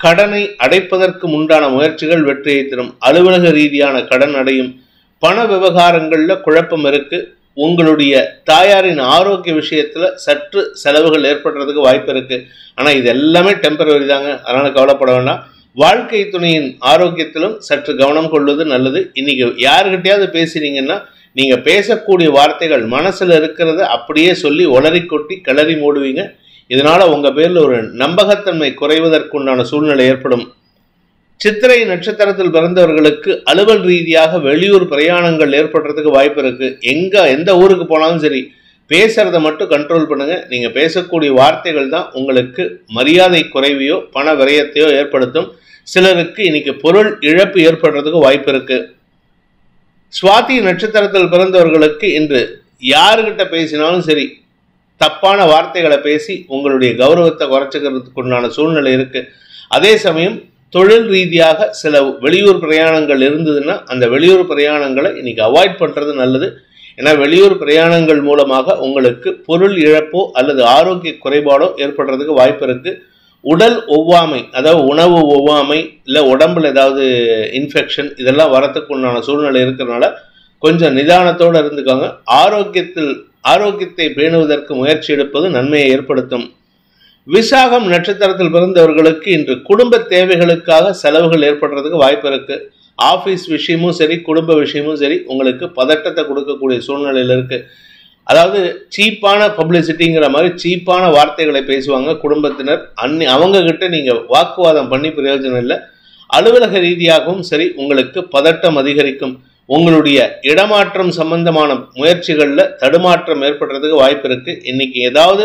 கடனை அடைப்பதற்கு உண்டான முயற்சிகள் வெற்றியை தரும். அலுவலக ரீதியான கடன் அடையும். பண விவகாரங்கள்ல குழப்பம் இருக்கு. உங்களுடைய தாயாரின் ஆரோக்கிய விஷயத்துல சற்று செலவுகள் ஏற்படுறதுக்கு வாய்ப்பு இருக்கு. ஆனா இது எல்லாமே டெம்பரவரி தாங்க. அதனால கவலைப்பட வேண்டாம். வாழ்க்கை துணையின் ஆரோக்கியத்திலும் சற்று கவனம் கொள்வது நல்லது. இன்னைக்கு யாருக்கிட்டையாவது பேசினீங்கன்னா நீங்க பேசக்கூடிய வார்த்தைகள் மனசுல இருக்கிறத அப்படியே சொல்லி ஒளரி கொட்டி கிளறி மூடுவீங்க. இதனால உங்க பேர்ல ஒரு நம்பகத்தன்மை குறைவதற்குண்டான சூழ்நிலை ஏற்படும். சித்திரை நட்சத்திரத்தில் பிறந்தவர்களுக்கு அலுவல் ரீதியாக வெளியூர் பிரயாணங்கள் ஏற்படுறதுக்கு வாய்ப்பு இருக்கு. எந்த ஊருக்கு போனாலும் சரி, பேசுறத மட்டும் கண்ட்ரோல் பண்ணுங்க. நீங்க பேசக்கூடிய வார்த்தைகள் தான் உங்களுக்கு மரியாதை குறைவையோ பண விரயத்தையோ ஏற்படுத்தும். சிலருக்கு இன்னைக்கு பொருள் இழப்பு ஏற்படுறதுக்கு வாய்ப்பு இருக்கு. சுவாதி நட்சத்திரத்தில் பிறந்தவர்களுக்கு இன்று யாருக்கிட்ட பேசினாலும் சரி, தப்பான வார்த்தைகளை பேசி உங்களுடைய கௌரவத்தை குறைச்சிக்கிறதுக்கு உண்டான சூழ்நிலை இருக்கு. அதே சமயம் தொழில் ரீதியாக சில வெளியூர் பிரயாணங்கள் இருந்ததுன்னா அந்த வெளியூர் பிரயாணங்களை இன்னைக்கு அவாய்ட் பண்றது நல்லது. ஏன்னா வெளியூர் பிரயாணங்கள் மூலமாக உங்களுக்கு பொருள் இழப்போ அல்லது ஆரோக்கிய குறைபாடோ ஏற்படுறதுக்கு வாய்ப்பு இருக்கு. உடல் ஒவ்வாமை, அதாவது உணவு ஒவ்வாமை, இல்லை உடம்புல ஏதாவது இன்ஃபெக்ஷன், இதெல்லாம் வரத்துக்கு உண்டான சூழ்நிலை இருக்கிறதுனால கொஞ்சம் நிதானத்தோடு இருந்துக்கோங்க. ஆரோக்கியத்தை பேணுவதற்கு முயற்சி எடுப்பது நன்மையை ஏற்படுத்தும். விசாகம் நட்சத்திரத்தில் பிறந்தவர்களுக்கு இன்று குடும்ப தேவைகளுக்காக செலவுகள் ஏற்படுறதுக்கு வாய்ப்பு இருக்கு. ஆஃபீஸ் விஷயமும் சரி, குடும்ப விஷயமும் சரி, உங்களுக்கு பதட்டத்தை கொடுக்கக்கூடிய சூழ்நிலையில் இருக்கு. அதாவது சீப்பான பப்ளிசிட்டிங்கிற மாதிரி சீப்பான வார்த்தைகளை பேசுவாங்க குடும்பத்தினர். அவங்க கிட்ட நீங்க வாக்குவாதம் பண்ணி பிரயோஜனம் இல்லை. அலுவலக ரீதியாகவும் சரி, உங்களுக்கு பதட்டம் அதிகரிக்கும். உங்களுடைய இடமாற்றம் சம்பந்தமான முயற்சிகள்ல தடுமாற்றம் ஏற்படுறதுக்கு வாய்ப்பு இருக்கு. இன்னைக்கு ஏதாவது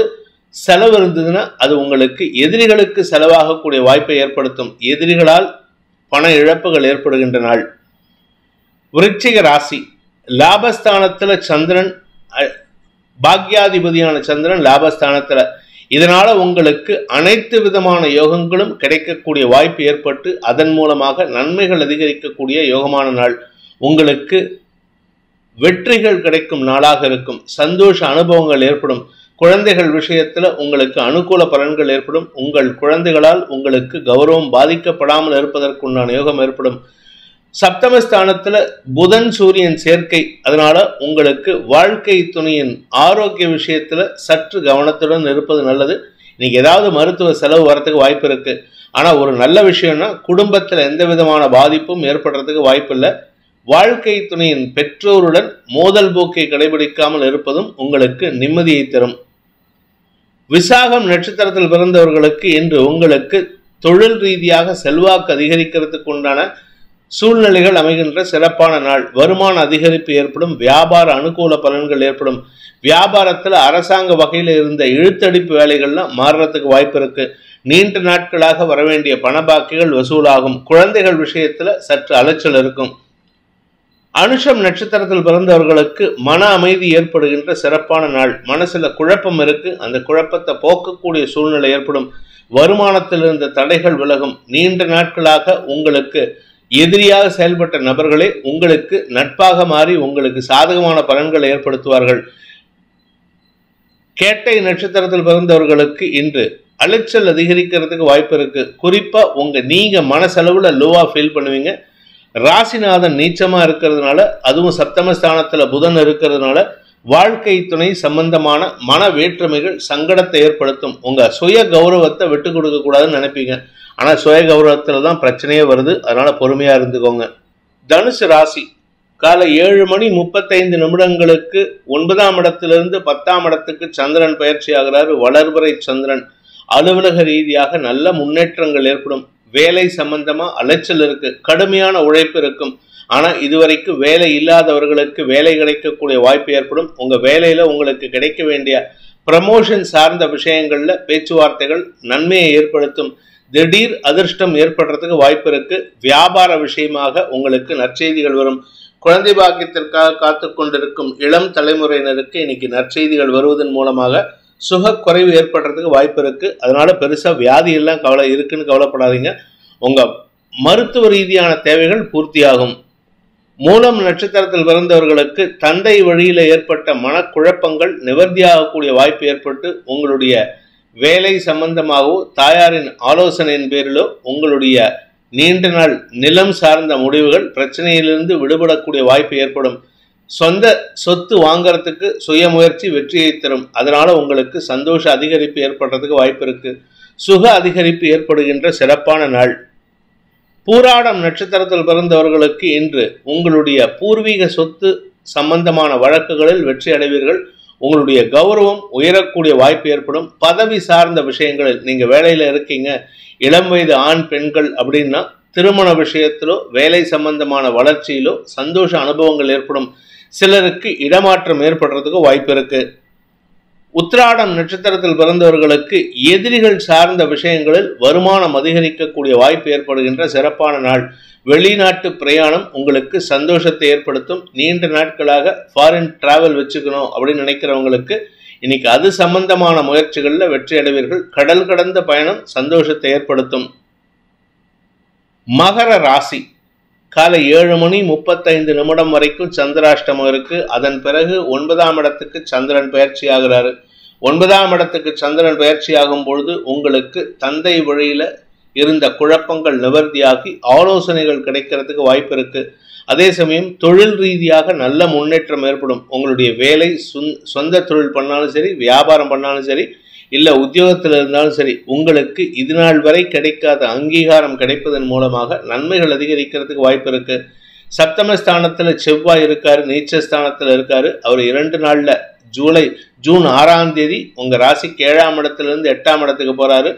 செலவு இருந்ததுன்னா அது உங்களுக்கு எதிரிகளுக்கு செலவாகக்கூடிய வாய்ப்பை ஏற்படுத்தும். எதிரிகளால் பண இழப்புகள் ஏற்படுகின்ற நாள். விருச்சிக ராசி. லாபஸ்தானத்துல சந்திரன், பாக்யாதிபதியான சந்திரன் லாபஸ்தானத்துல. இதனால உங்களுக்கு அனைத்து விதமான யோகங்களும் கிடைக்கக்கூடிய வாய்ப்பு ஏற்பட்டு அதன் மூலமாக நன்மைகள் அதிகரிக்கக்கூடிய யோகமான நாள். உங்களுக்கு வெற்றிகள் கிடைக்கும் நாளாக இருக்கும். சந்தோஷ அனுபவங்கள் ஏற்படும். குழந்தைகள் விஷயத்துல உங்களுக்கு அனுகூல பலன்கள் ஏற்படும். உங்கள் குழந்தைகளால் உங்களுக்கு கௌரவம் பாதிக்கப்படாமல் இருப்பதற்குண்டான யோகம் ஏற்படும். சப்தமஸ்தானத்துல புதன் சூரியன் சேர்க்கை, அதனால உங்களுக்கு வாழ்க்கை துணையின் ஆரோக்கிய விஷயத்துல சற்று கவனத்துடன் இருப்பது நல்லது. இன்னைக்கு ஏதாவது மருத்துவ செலவு வரத்துக்கு வாய்ப்பு இருக்கு. ஆனா ஒரு நல்ல விஷயம்னா குடும்பத்துல எந்த விதமான பாதிப்பும் ஏற்படுறதுக்கு வாய்ப்பு இல்லை. வாழ்க்கை துணையின் பெற்றோருடன் மோதல் போக்கை கடைபிடிக்காமல் இருப்பதும் உங்களுக்கு நிம்மதியை தரும். விசாகம் நட்சத்திரத்தில் பிறந்தவர்களுக்கு இன்று உங்களுக்கு தொழில் ரீதியாக செல்வாக்கு அதிகரிக்கிறதுக்கு உண்டான சூழ்நிலைகள் அமைகின்ற சிறப்பான நாள். வருமான அதிகரிப்பு ஏற்படும். வியாபார அனுகூல பலன்கள் ஏற்படும். வியாபாரத்தில் அரசாங்க வகையில் இருந்த இழுத்தடிப்பு வேலைகள்லாம் மாறுறதுக்கு வாய்ப்பு இருக்கு. நீண்ட நாட்களாக வரவேண்டிய பணபாக்கிகள் வசூலாகும். குழந்தைகள் விஷயத்துல சற்று அலைச்சல் இருக்கும். அனுஷம் நட்சத்திரத்தில் பிறந்தவர்களுக்கு மன அமைதி ஏற்படுகின்ற சிறப்பான நாள். மனசுல குழப்பம் இருக்கு, அந்த குழப்பத்தை போக்கக்கூடிய சூழ்நிலை ஏற்படும். வருமானத்தில் இருந்த தடைகள் விலகும். நீண்ட நாட்களாக உங்களுக்கு எதிரியாக செயல்பட்ட நபர்களே உங்களுக்கு நட்பாக மாறி உங்களுக்கு சாதகமான பலன்களை ஏற்படுத்துவார்கள். கேட்டை நட்சத்திரத்தில் பிறந்தவர்களுக்கு இன்று அலைச்சல் அதிகரிக்கிறதுக்கு வாய்ப்பு இருக்கு. குறிப்பா நீங்க மனசளவுல லோவா ஃபீல் பண்ணுவீங்க. ராசிநாதன் நீச்சமா இருக்கிறதுனால, அதுவும் சப்தமஸ்தானத்துல புதன் இருக்கிறதுனால வாழ்க்கை துணை சம்பந்தமான மன வேற்றுமைகள் சங்கடத்தை ஏற்படுத்தும். உங்க சுய கௌரவத்தை விட்டு கொடுக்க கூடாதுன்னு நினைப்பீங்க. ஆனா சுய கௌரவத்துல தான் பிரச்சனையே வருது. அதனால பொறுமையா இருந்துக்கோங்க. தனுசு ராசி காலை 7:35 9ஆம் இடத்திலிருந்து 10ஆம் இடத்துக்கு சந்திரன் பயிற்சி ஆகிறாரு. வளர்பிறை சந்திரன். அலுவலக ரீதியாக நல்ல முன்னேற்றங்கள் ஏற்படும். வேலை சம்பந்தமா அலைச்சல் இருக்கு. கடுமையான உழைப்பு இருக்கும். ஆனா இதுவரைக்கும் வேலை இல்லாதவர்களுக்கு வேலை கிடைக்கக்கூடிய வாய்ப்பு ஏற்படும். உங்க வேலையில உங்களுக்கு கிடைக்க வேண்டிய ப்ரமோஷன் சார்ந்த விஷயங்கள்ல பேச்சுவார்த்தைகள் நன்மையை ஏற்படுத்தும். திடீர் அதிர்ஷ்டம் ஏற்படுறதுக்கு வாய்ப்பு இருக்கு. வியாபார விஷயமாக உங்களுக்கு நற்செய்திகள் வரும். குழந்தை பாக்கியத்திற்காக காத்து கொண்டிருக்கும் இளம் தலைமுறையினருக்கு இன்னைக்கு நற்செய்திகள் வருவதன் மூலமாக சுக குறைவு ஏற்படுறதுக்கு வாய்ப்பு இருக்கு. அதனால பெருசா வியாதி எல்லாம் இருக்குன்னு கவலைப்படாதீங்க. உங்க மருத்துவ ரீதியான தேவைகள் பூர்த்தியாகும். மூலம் நட்சத்திரத்தில் பிறந்தவர்களுக்கு தந்தை வழியில ஏற்பட்ட மனக்குழப்பங்கள் நிவர்த்தியாகக்கூடிய வாய்ப்பு ஏற்பட்டு உங்களுடைய வேலை சம்பந்தமாகவோ தாயாரின் ஆலோசனையின் பேரிலோ உங்களுடைய நீண்ட நாள் நிலம் சார்ந்த முடிவுகள் பிரச்சனையிலிருந்து விடுபடக்கூடிய வாய்ப்பு ஏற்படும். சொந்த சொத்து வாங்கறதுக்கு சுய முயற்சி வெற்றியை தரும். அதனால உங்களுக்கு சந்தோஷ அதிகரிப்பு ஏற்படுறதுக்கு வாய்ப்பு இருக்கு. சுக அதிகரிப்பு ஏற்படுகின்ற சிறப்பான நாள். பூராடம் நட்சத்திரத்தில் பிறந்தவர்களுக்கு இன்று உங்களுடைய பூர்வீக சொத்து சம்பந்தமான வழக்குகளில் வெற்றி அடைவீர்கள். உங்களுடைய கௌரவம் உயரக்கூடிய வாய்ப்பு ஏற்படும். பதவி சார்ந்த விஷயங்களில் நீங்க வேலையில இருக்கீங்க, இளம் வயது ஆண் பெண்கள் அப்படின்னா திருமண விஷயத்திலோ வேலை சம்பந்தமான வளர்ச்சியிலோ சந்தோஷ அனுபவங்கள் ஏற்படும். சிலருக்கு இடமாற்றம் ஏற்படுறதுக்கு வாய்ப்பு இருக்கு. உத்திராடம் நட்சத்திரத்தில் பிறந்தவர்களுக்கு எதிரிகள் சார்ந்த விஷயங்களில் வருமானம் அதிகரிக்கக்கூடிய வாய்ப்பு ஏற்படுகின்ற சிறப்பான நாள். வெளிநாட்டு பிரயாணம் உங்களுக்கு சந்தோஷத்தை ஏற்படுத்தும். நீண்ட நாட்களாக ஃபாரின் டிராவல் வச்சுக்கணும் அப்படின்னு நினைக்கிறவங்களுக்கு இன்னைக்கு அது சம்பந்தமான முயற்சிகளில் வெற்றி அடைவீர்கள். கடல் கடந்த பயணம் சந்தோஷத்தை ஏற்படுத்தும். மகர ராசி காலை 7:35 வரைக்கும் சந்திராஷ்டமம் இருக்கு. அதன் பிறகு 9ஆம் இடத்துக்கு சந்திரன் பயிற்சி ஆகிறாரு. 9ஆம் இடத்துக்கு சந்திரன் பயிற்சி ஆகும் பொழுது உங்களுக்கு தந்தை வழியில இருந்த குழப்பங்கள் நிவர்த்தியாகி ஆலோசனைகள் கிடைக்கிறதுக்கு வாய்ப்பு இருக்கு. அதே சமயம் தொழில் ரீதியாக நல்ல முன்னேற்றம் ஏற்படும். உங்களுடைய வேலை சொந்த தொழில் பண்ணாலும் சரி, வியாபாரம் பண்ணாலும் சரி, இல்ல உத்தியோகத்தில் இருந்தாலும் சரி, உங்களுக்கு இது நாள் வரை கிடைக்காத அங்கீகாரம் கிடைப்பதன் மூலமாக நன்மைகள் அதிகரிக்கிறதுக்கு வாய்ப்பு இருக்கு. சப்தமஸ்தானத்துல செவ்வாய் இருக்காரு, நீச்சஸ்தானத்துல இருக்காரு. அவர் 2 நாள்ல ஜூன் 6ஆம் தேதி உங்க ராசிக்கு 7ஆம் இடத்திலிருந்து 8ஆம் இடத்துக்கு போறாரு.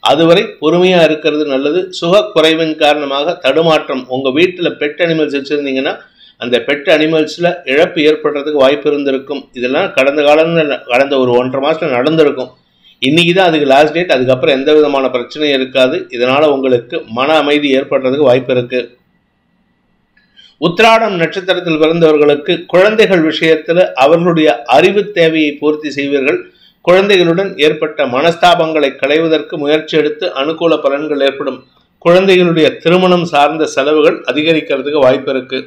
அதுவரை பொறுமையா இருக்கிறது நல்லது. சுக குறைவின் காரணமாக தடுமாற்றம், உங்க வீட்டுல பெட் அனிமல்ஸ் வச்சிருந்தீங்கன்னா அந்த பெட் அனிமல்ஸ்ல இழப்பு ஏற்படுறதுக்கு வாய்ப்பு இருந்திருக்கும். இதெல்லாம் கடந்த ஒரு 1.5 மாசத்துல நடந்திருக்கும். இன்னைக்குதான் அதுக்கு லாஸ்ட் டேட். அதுக்கப்புறம் எந்த விதமான பிரச்சனையும் இருக்காது. இதனால உங்களுக்கு மன அமைதி ஏற்படுறதுக்கு வாய்ப்பு இருக்கு. உத்திராடம் நட்சத்திரத்தில் பிறந்தவர்களுக்கு குழந்தைகள் விஷயத்துல அவர்களுடைய அறிவு தேவையை பூர்த்தி செய்வீர்கள். குழந்தைகளுடன் ஏற்பட்ட மனஸ்தாபங்களை களைவதற்கு முயற்சி எடுத்து அனுகூல பலன்கள் ஏற்படும். குழந்தைகளுடைய திருமணம் சார்ந்த செலவுகள் அதிகரிக்கிறதுக்கு வாய்ப்பு இருக்கு.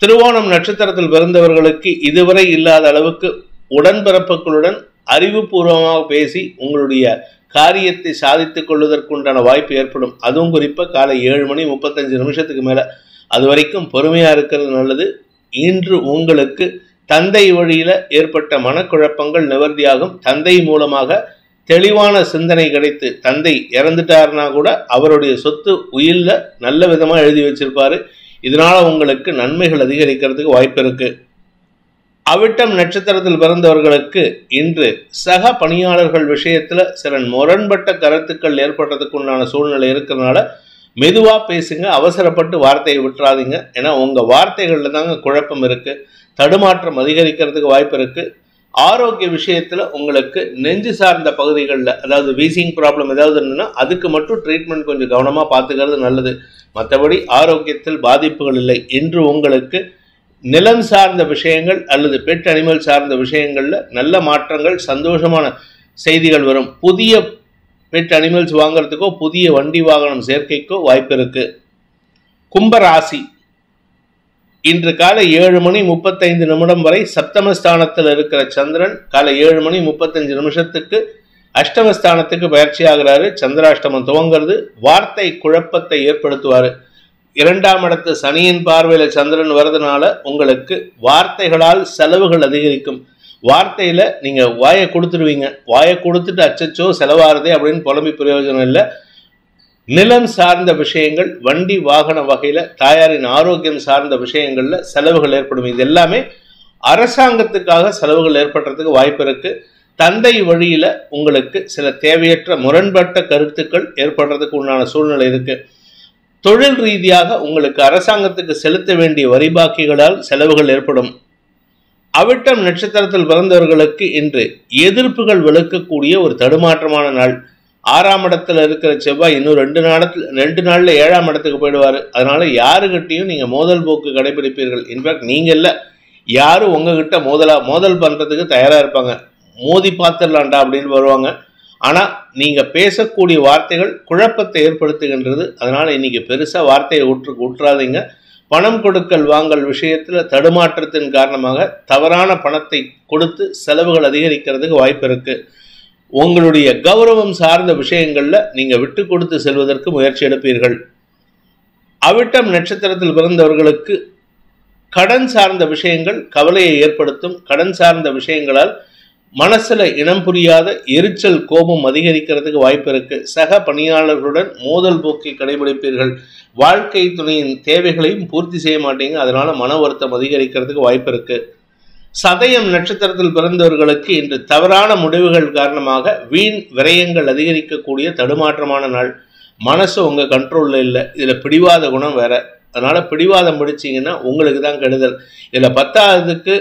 திருவோணம் நட்சத்திரத்தில் பிறந்தவர்களுக்கு இதுவரை இல்லாத அளவுக்கு உடன்பிறப்புகளுடன் அறிவுபூர்வமாக பேசி உங்களுடைய காரியத்தை சாதித்துக் கொள்வதற்குண்டான வாய்ப்பு ஏற்படும். அதுவும் குறிப்பாக காலை 7:35 மேல. அது வரைக்கும் பொறுமையா இருக்கிறது நல்லது. இன்று உங்களுக்கு தந்தை வழியில ஏற்பட்ட மனக்குழப்பங்கள் நிவர்த்தியாகும். தந்தை மூலமாக தெளிவான சிந்தனை கிடைத்து, தந்தை இறந்துட்டாருனா கூட அவருடைய சொத்து உயில்ல நல்ல விதமா எழுதி வச்சிருப்பாரு. இதனால உங்களுக்கு நன்மைகள் அதிகரிக்கிறதுக்கு வாய்ப்பு இருக்கு. அவிட்டம் நட்சத்திரத்தில் பிறந்தவர்களுக்கு இன்று சக பணியாளர்கள் விஷயத்துல சில முரண்பட்ட கருத்துக்கள் ஏற்படுறதுக்கு உண்டான சூழ்நிலை இருக்கிறதுனால மெதுவா பேசுங்க, அவசரப்பட்டு வார்த்தையை விட்டுறாதீங்க. ஏன்னா உங்க வார்த்தைகள்ல தாங்க குழப்பம் இருக்கு, தடுமாற்றம் அதிகரிக்கிறதுக்கு வாய்ப்பு இருக்கு. ஆரோக்கிய விஷயத்துல உங்களுக்கு நெஞ்சு சார்ந்த பகுதிகளில், அதாவது வீசிங் ப்ராப்ளம் ஏதாவது இருந்ததுன்னா அதுக்கு மட்டும் ட்ரீட்மெண்ட் கொஞ்சம் கவனமா பார்த்துக்கிறது நல்லது. மற்றபடி ஆரோக்கியத்தில் பாதிப்புகள் இல்லை. இன்று உங்களுக்கு நிலம் சார்ந்த விஷயங்கள் அல்லது பெட் அனிமல் சார்ந்த விஷயங்கள்ல நல்ல மாற்றங்கள், சந்தோஷமான செய்திகள் வரும். புதிய பெட் அனிமல்ஸ் வாங்குறதுக்கோ புதிய வண்டி வாகனம் சேர்க்கைக்கோ வாய்ப்பு இருக்கு. கும்பராசி இன்று காலை 7:35 வரை சப்தமஸ்தானத்தில் இருக்கிற சந்திரன் காலை 7:35 அஷ்டமஸ்தானத்துக்கு பயிற்சி ஆகிறாரு. சந்திராஷ்டமம் துவங்கிறது. வார்த்தை குழப்பத்தை ஏற்படுத்துவாரு. 2ஆம் இடத்து சனியின் பார்வையில சந்திரன் வரதுனால உங்களுக்கு வார்த்தைகளால் செலவுகள் அதிகரிக்கும். வார்த்தையில நீங்க வாயை கொடுத்துருவீங்க. வாயை கொடுத்துட்டு அச்சச்சோ செலவாகிறதே அப்படின்னு புலம்பி பிரயோஜனம் இல்லை. நிலம் சார்ந்த விஷயங்கள், வண்டி வாகன வகையில, தாயாரின் ஆரோக்கியம் சார்ந்த விஷயங்கள்ல செலவுகள் ஏற்படும். இது எல்லாமே அரசாங்கத்துக்காக செலவுகள் ஏற்படுறதுக்கு வாய்ப்பு இருக்கு. தந்தை வழியில உங்களுக்கு சில தேவையற்ற முரண்பட்ட கருத்துக்கள் ஏற்படுறதுக்கு உண்டான சூழ்நிலை இருக்கு. தொழில் ரீதியாக உங்களுக்கு அரசாங்கத்துக்கு செலுத்த வேண்டிய வரி பாக்கிகளால் செலவுகள் ஏற்படும். அவிட்டம் நட்சத்திரத்தில் பிறந்தவர்களுக்கு இன்று எதிர்ப்புகள் விளக்கக்கூடிய ஒரு தடுமாற்றமான நாள். 6ஆம் இடத்துல இருக்கிற செவ்வாய் இன்னும் 2 நாள்ல 7ஆம் இடத்துக்கு போயிடுவாரு. அதனால யாருகிட்டையும் நீங்க மோதல் போக்கு கடைபிடிப்பீர்கள். இன்ஃபேக்ட் நீங்க இல்ல, யாரும் உங்ககிட்ட மோதல் பண்றதுக்கு தயாரா இருப்பாங்க. மோதி பார்த்துடலாண்டா அப்படின்னு வருவாங்க. ஆனா நீங்க பேசக்கூடிய வார்த்தைகள் குழப்பத்தை ஏற்படுத்துகின்றது. அதனால இன்னைக்கு பெருசா வார்த்தையை உற்றாதீங்க. பணம் கொடுக்கல் வாங்கல் விஷயத்துல தடுமாற்றத்தின் காரணமாக தவறான பணத்தை கொடுத்து செலவுகள் அதிகரிக்கிறதுக்கு வாய்ப்பு இருக்கு. உங்களுடைய கௌரவம் சார்ந்த விஷயங்கள்ல நீங்க விட்டு கொடுத்து செல்வதற்கு முயற்சி எடுப்பீர்கள். அவிட்டம் நட்சத்திரத்தில் பிறந்தவர்களுக்கு கடன் சார்ந்த விஷயங்கள் கவலையை ஏற்படுத்தும். கடன் சார்ந்த விஷயங்களால் மனசுல இனம் புரியாத எரிச்சல், கோபம் அதிகரிக்கிறதுக்கு வாய்ப்பு இருக்கு. சக பணியாளர்களுடன் மோதல் போக்கை கடைபிடிப்பீர்கள். வாழ்க்கை துணையின் தேவைகளையும் பூர்த்தி செய்ய மாட்டீங்க. அதனால மன வருத்தம் அதிகரிக்கிறதுக்கு வாய்ப்பு இருக்கு. சதயம் நட்சத்திரத்தில் பிறந்தவர்களுக்கு இன்று தவறான முடிவுகள் காரணமாக வீண் விரயங்கள் அதிகரிக்கக்கூடிய தடுமாற்றமான நாள். மனசு உங்க கண்ட்ரோல்ல இல்லை. இதுல பிடிவாத குணம் வேற. அதனால பிடிவாதம் பிடிச்சிங்கன்னா உங்களுக்கு தான் கெடுதல். இதுல 10ஆவதுக்கு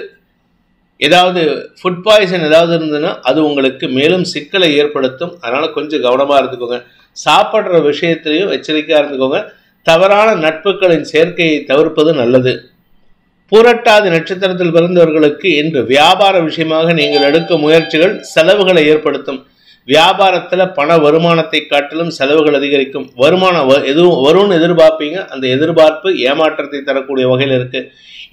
ஏதாவது ஃபுட் பாய்சன் ஏதாவது இருந்ததுன்னா அது உங்களுக்கு மேலும் சிக்கலை ஏற்படுத்தும். அதனால கொஞ்சம் கவனமா இருந்துக்கோங்க. சாப்பிட்ற விஷயத்திலையும் எச்சரிக்கையா இருந்துக்கோங்க. தவறான நட்புகளின் சேர்க்கையை தவிர்ப்பது நல்லது. பூரட்டாதி நட்சத்திரத்தில் பிறந்தவர்களுக்கு இன்று வியாபார விஷயமாக நீங்கள் எடுக்கும் முயற்சிகள் செலவுகளை ஏற்படுத்தும். வியாபாரத்துல பண வருமானத்தை காட்டிலும் செலவுகள் அதிகரிக்கும். வருமானம் எதுவும் வரும்னு எதிர்பார்ப்பீங்க. அந்த எதிர்பார்ப்பு ஏமாற்றத்தை தரக்கூடிய வகையில் இருக்கு.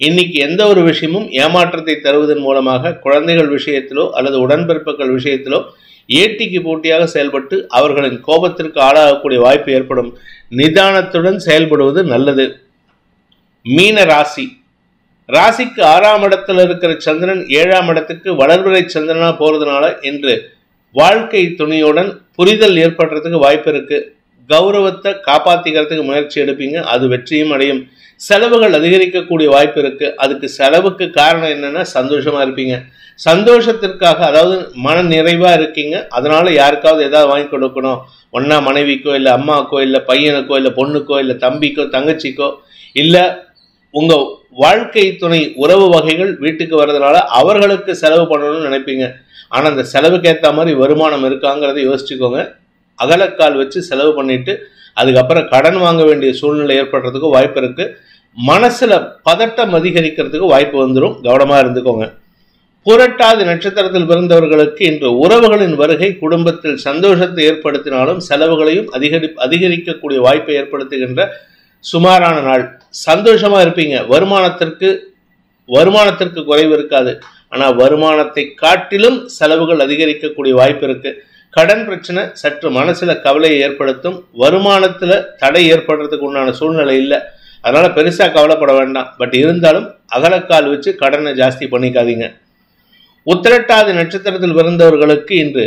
இன்னைக்கு எந்த ஒரு விஷயமும் ஏமாற்றத்தை தருவதன் மூலமாக குழந்தைகள் விஷயத்திலோ அல்லது உடன்பிறப்புகள் விஷயத்திலோ ஏட்டிக்கு போட்டியாக செயல்பட்டு அவர்களின் கோபத்திற்கு ஆளாகக்கூடிய வாய்ப்பு ஏற்படும். நிதானத்துடன் செயல்படுவது நல்லது. மீன ராசி ராசிக்கு 6ஆம் இடத்துல இருக்கிற சந்திரன் 7ஆம் இடத்துக்கு வளர்பிறை சந்திரனா போறதுனால இன்று வாழ்க்கை துணையுடன் புரிதல் ஏற்படுறதுக்கு வாய்ப்பு இருக்கு. கௌரவத்தை காப்பாத்திக்கிறதுக்கு முயற்சி எடுப்பீங்க. அது வெற்றியும் அடையும். செலவுகள் அதிகரிக்கக்கூடிய வாய்ப்பு இருக்கு. அதுக்கு செலவுக்கு காரணம் என்னன்னா சந்தோஷமா இருப்பீங்க. சந்தோஷத்திற்காக, அதாவது மன நிறைவா இருக்கீங்க. அதனால யாருக்காவது ஏதாவது வாங்கி கொடுக்கணும். ஒன்னா மனைவிக்கோ இல்லை அம்மாக்கோ இல்லை பையனுக்கோ இல்லை பொண்ணுக்கோ இல்லை தம்பிக்கோ தங்கச்சிக்கோ இல்லை உங்க வாழ்க்கை துணை உறவு வகைகள் வீட்டுக்கு வர்றதுனால அவர்களுக்கு செலவு பண்ணணும்னு நினைப்பீங்க. ஆனா அந்த செலவுக்கு ஏற்ற மாதிரி வருமானம் இருக்காங்கிறத யோசிச்சுக்கோங்க. அகலக்கால் வச்சு செலவு பண்ணிட்டு அதுக்கப்புறம் கடன் வாங்க வேண்டிய சூழ்நிலை ஏற்படுறதுக்கு வாய்ப்பு இருக்கு. மனசுல பதட்டம் அதிகரிக்கிறதுக்கு வாய்ப்பு வந்துடும். கவனமா இருந்துக்கோங்க. புரட்டாதி நட்சத்திரத்தில் பிறந்தவர்களுக்கு இன்று உறவுகளின் வருகை குடும்பத்தில் சந்தோஷத்தை ஏற்படுத்தினாலும் செலவுகளையும் அதிகரிக்கக்கூடிய வாய்ப்பை ஏற்படுத்துகின்ற சுமாரான நாள். சந்தோஷமா இருப்பீங்க. வருமானத்திற்கு குறைவு இருக்காது. ஆனா வருமானத்தை காட்டிலும் செலவுகள் அதிகரிக்கக்கூடிய வாய்ப்பு இருக்கு. கடன் பிரச்சனை சற்று மனசுல கவலையை ஏற்படுத்தும். வருமானத்துல தடை ஏற்படுறதுக்கு உண்டான சூழ்நிலை இல்லை, அதனால பெருசா கவலைப்பட வேண்டாம். பட் இருந்தாலும் அகலக்கால் வச்சு கடனை ஜாஸ்தி பண்ணிக்காதீங்க. உத்திரட்டாதி நட்சத்திரத்தில் பிறந்தவர்களுக்கு இன்று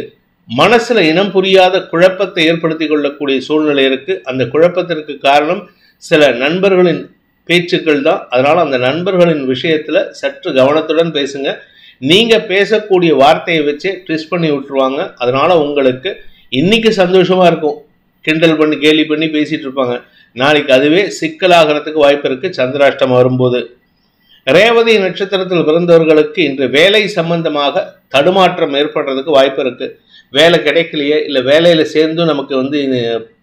மனசுல இனம் புரியாத குழப்பத்தை ஏற்படுத்தி கொள்ளக்கூடிய சூழ்நிலை இருக்கு. அந்த குழப்பத்திற்கு காரணம் சில நண்பர்களின் பேச்சுக்கள் தான். அதனால அந்த நண்பர்களின் விஷயத்துல சற்று கவனத்துடன் பேசுங்க. நீங்க பேசக்கூடிய வார்த்தையை வச்சு ட்விஸ்ட் பண்ணி விட்டுருவாங்க. அதனால உங்களுக்கு இன்னைக்கு சந்தோஷமா இருக்கும், கிண்டல் பண்ணி கேலி பண்ணி பேசிட்டு இருப்பாங்க. நாளைக்கு அதுவே சிக்கலாகிறதுக்கு வாய்ப்பு இருக்கு சந்திராஷ்டமம் வரும்போது. ரேவதி நட்சத்திரத்தில் பிறந்தவர்களுக்கு இன்று வேலை சம்பந்தமாக தடுமாற்றம் ஏற்படுறதுக்கு வாய்ப்பு இருக்கு. வேலை கிடைக்கலையே, இல்லை வேலையில சேர்ந்தும் நமக்கு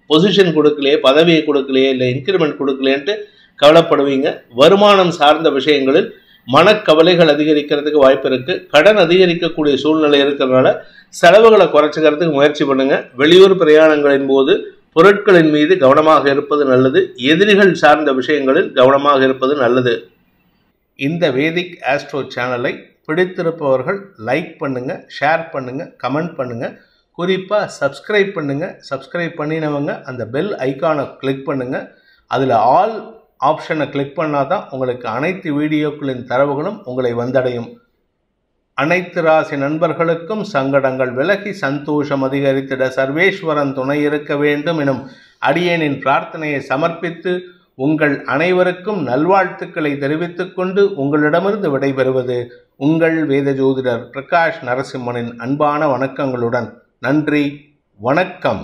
பொசிஷன் கொடுக்கலையே, பதவியை கொடுக்கலையே, இல்லை இன்க்ரிமெண்ட் கொடுக்கலையேன்ட்டு கவலைப்படுவீங்க. வருமானம் சார்ந்த விஷயங்களில் மனக்கவலைகள் அதிகரிக்கிறதுக்கு வாய்ப்பு இருக்கு. கடன் அதிகரிக்கக்கூடிய சூழ்நிலை இருக்கிறதுனால செலவுகளை குறைச்சிக்கிறதுக்கு முயற்சி பண்ணுங்க. வெளியூர் பிரயாணங்களின் போது பொருட்களின் மீது கவனமாக இருப்பது நல்லது. எதிரிகள் சார்ந்த விஷயங்களில் கவனமாக இருப்பது நல்லது. இந்த வேதிக் ஆஸ்ட்ரோ சேனலை பிடித்திருப்பவர்கள் லைக் பண்ணுங்க, ஷேர் பண்ணுங்க, கமெண்ட் பண்ணுங்க. குறிப்பாக சப்ஸ்கிரைப் பண்ணுங்க. சப்ஸ்கிரைப் பண்ணினவங்க அந்த பெல் ஐக்கானை கிளிக் பண்ணுங்க. அதில் ஆல் ஆப்ஷனை கிளிக் பண்ணால் தான் உங்களுக்கு அனைத்து வீடியோக்களின் தரவுகளும் உங்களை வந்தடையும். அனைத்து ராசி நண்பர்களுக்கும் சங்கடங்கள் விலகி சந்தோஷம் அதிகரித்திட சர்வேஸ்வரன் துணை இருக்க வேண்டும் எனும் அடியேனின் பிரார்த்தனையை சமர்ப்பித்து உங்கள் அனைவருக்கும் நல்வாழ்த்துக்களை தெரிவித்துக் கொண்டு உங்களிடமிருந்து விடைபெறுவது உங்கள் வேத ஜோதிடர் பிரகாஷ் நரசிம்மனின் அன்பான வணக்கங்களுடன். நன்றி, வணக்கம்.